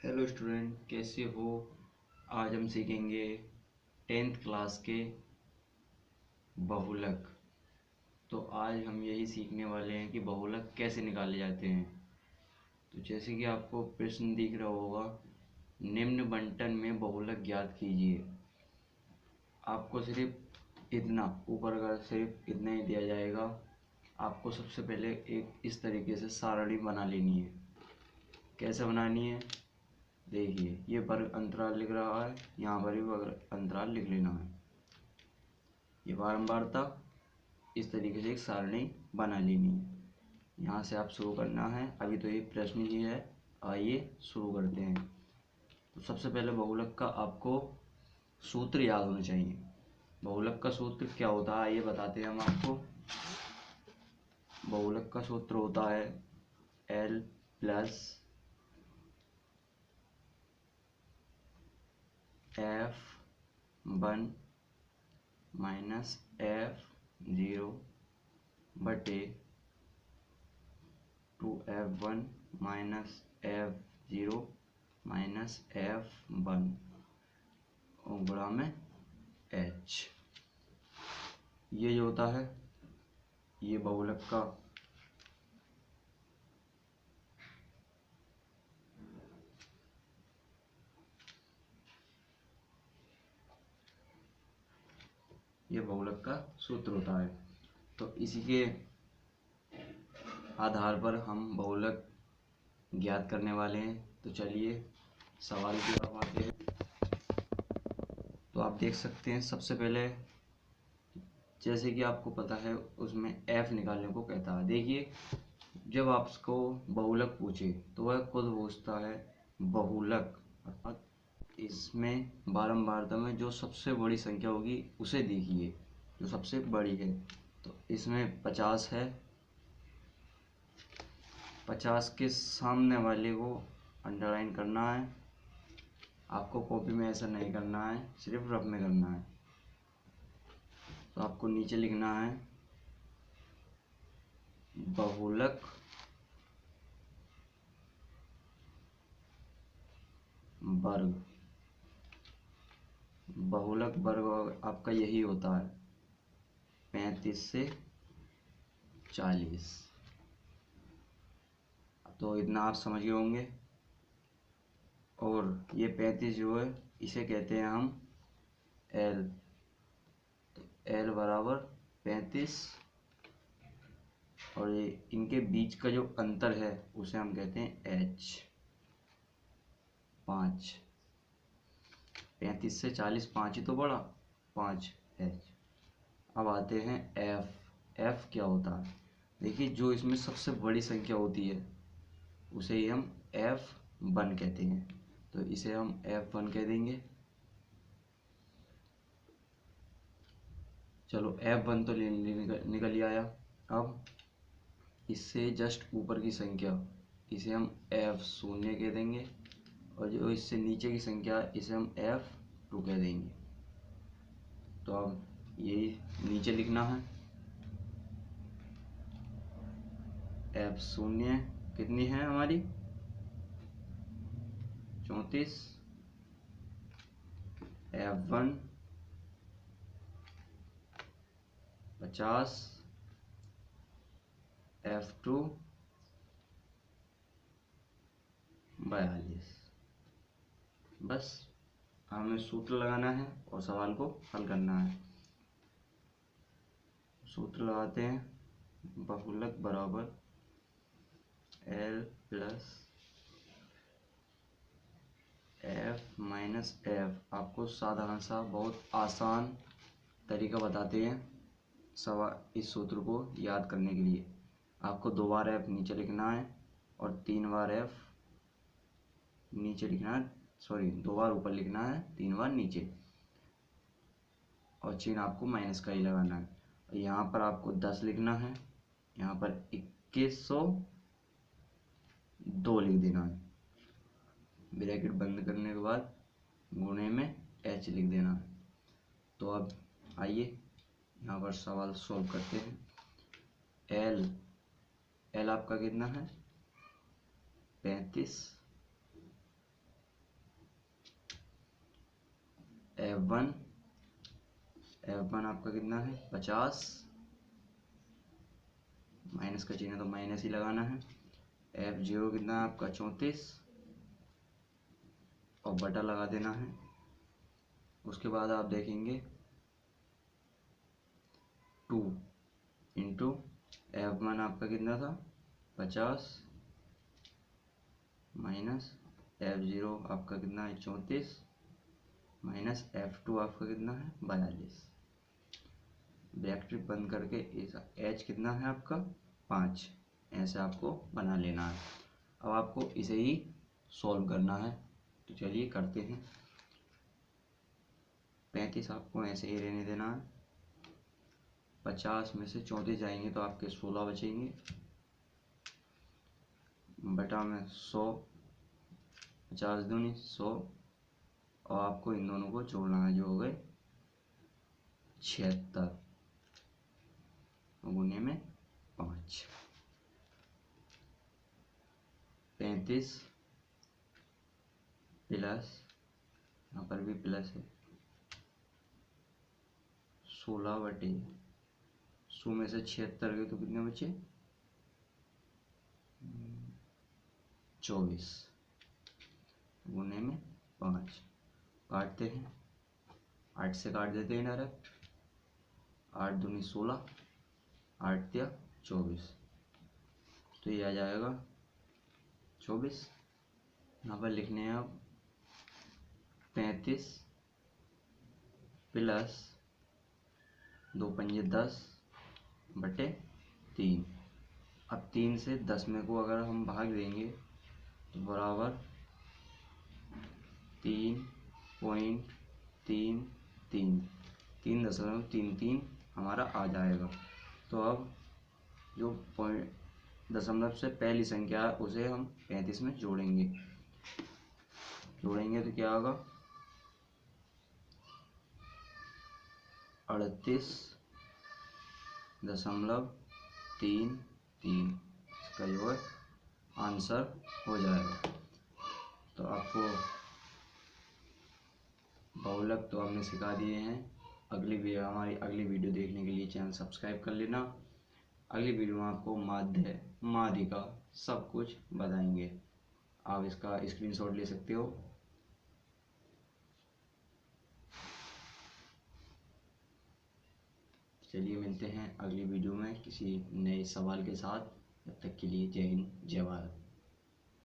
Hello student, कैसे हो। आज हम सीखेंगे 10th क्लास के बहुलक। तो आज हम यही सीखने वाले हैं कि बहुलक कैसे निकाले जाते हैं। तो जैसे कि आपको प्रश्न दिख रहा होगा, निम्न बंटन में बहुलक ज्ञात कीजिए। आपको सिर्फ इतना ऊपर का सिर्फ इतना ही दिया जाएगा। आपको सबसे पहले एक इस तरीके से सारणी बना लेनी है। कैसे बनानी है, देखिए ये वर्ग अंतराल लिख रहा है, यहाँ पर भी वर्ग अंतराल लिख लेना है। ये बारंबारता इस तरीके से एक सारणी बना लेनी है। यहाँ से आप शुरू करना है। अभी तो ये प्रश्न ही है, आइए शुरू करते हैं। तो सबसे पहले बहुलक का आपको सूत्र याद होना चाहिए। बहुलक का सूत्र क्या होता है आइए बताते हैं हम आपको। बहुलक का सूत्र होता है L plus F1 minus F0 बटे 2F1 minus F0 minus F1 गुणा में H। ये जो होता है ये बहुलक का सूत्र होता है। तो इसी के आधार पर हम बहुलक ज्ञात करने वाले हैं। तो चलिए सवाल की तरफ आते हैं। तो आप देख सकते हैं सबसे पहले जैसे कि आपको पता है उसमें f निकालने को कहता है। देखिए जब आपको बहुलक पूछे तो वह खुद पूछता है बहुलक, अर्थात इसमें बारंबारता में जो सबसे बड़ी संख्या होगी उसे देखिए, जो सबसे बड़ी है। तो इसमें 50 है, 50 के सामने वाले को अंडरलाइन करना है। आपको कॉपी में ऐसा नहीं करना है, सिर्फ रफ में करना है। तो आपको नीचे लिखना है बहुलक वर्ग। बहुलक वर्ग आपका यही होता है 35 से 40। तो इतना आप समझ गए होंगे। और ये 35 जो है इसे कहते हैं हम L। तो L बराबर 35 और ये इनके बीच का जो अंतर है उसे हम कहते हैं H। 5, 35 से 40 5 ही तो बड़ा, 5 H। अब आते हैं F। F क्या होता है, देखिए जो इसमें सबसे बड़ी संख्या होती है उसे ही हम F1 कहते हैं। तो इसे हम F1 कह देंगे। चलो F1 तो निकल ही आया। अब इससे जस्ट ऊपर की संख्या इसे हम F0 कह देंगे और जो इससे नीचे की संख्या इसे हम F2 कह देंगे। तो अब ये नीचे लिखना है F0 कितनी है हमारी 34, F1 50, F2 42। बस हमें सूत्र लगाना है और सवाल को हल करना है। सूत्र लगाते हैं। बहुलक बराबर L plus F minus F। आपको साधारण सा बहुत आसान तरीका बताते हैं सवाल इस सूत्र को याद करने के लिए। आपको 2 बार F नीचे लिखना है और 3 बार F नीचे लिखना है, सॉरी 2 बार ऊपर लिखना है 3 बार नीचे, और चिन्ह आपको माइनस का ही लगाना है। यहाँ पर आपको 10 लिखना है, यहाँ पर 2102 लिख देना है। ब्रैकेट बंद करने के बाद गुणे में H लिख देना है। तो अब आइए यहाँ पर सवाल सॉल्व करते हैं। L आपका कितना है 35, F1 आपका कितना है 50, माइनस का चिन्ह तो माइनस ही लगाना है। F0 कितना है आपका 34 और बटा लगा देना है। उसके बाद आप देखेंगे 2 इंटू F1 आपका कितना था 50 माइनस F0 आपका कितना है 34 माइनस F2 आपका कितना है 42। बैक ट्रिप बंद करके H कितना है आपका 5, ऐसे आपको बना लेना है। अब आपको इसे ही सॉल्व करना है, तो चलिए करते हैं। 35 आपको ऐसे ही रहने देना है। 50 में से 34 जाएंगे तो आपके 16 बचेंगे, बटा में 100, 50 दूनी 100 और आपको इन दोनों को जोड़ना है, जो हो गए 76 गुने में 5। 35 प्लस, यहाँ पर भी प्लस है, 16 बटे 100 में से 76 गए तो कितने बचे 24 गुने में 5। काटते हैं, 8 से काट देते हैं डायरेक्ट। 8 दूनी 16, 8 तिया 24, तो ये आ जाएगा 24। यहाँ पर लिखने हैं अब 35 प्लस 2 पंजे 10 बटे 3। अब 3 से 10 में को अगर हम भाग देंगे तो बराबर 3.33 हमारा आ जाएगा। तो अब जो पॉइंट दशमलव से पहली संख्या है उसे हम 35 में जोड़ेंगे तो क्या होगा 38.33, इसका जो है आंसर हो जाएगा। तो आपको बहुलक तो हमने सिखा दिए हैं। हमारी अगली वीडियो देखने के लिए चैनल सब्सक्राइब कर लेना। अगली वीडियो में आपको माध्य माध्यिका सब कुछ बताएंगे। आप इसका स्क्रीनशॉट ले सकते हो। चलिए मिलते हैं अगली वीडियो में किसी नए सवाल के साथ। तब तक के लिए जय हिंद, जय भारत।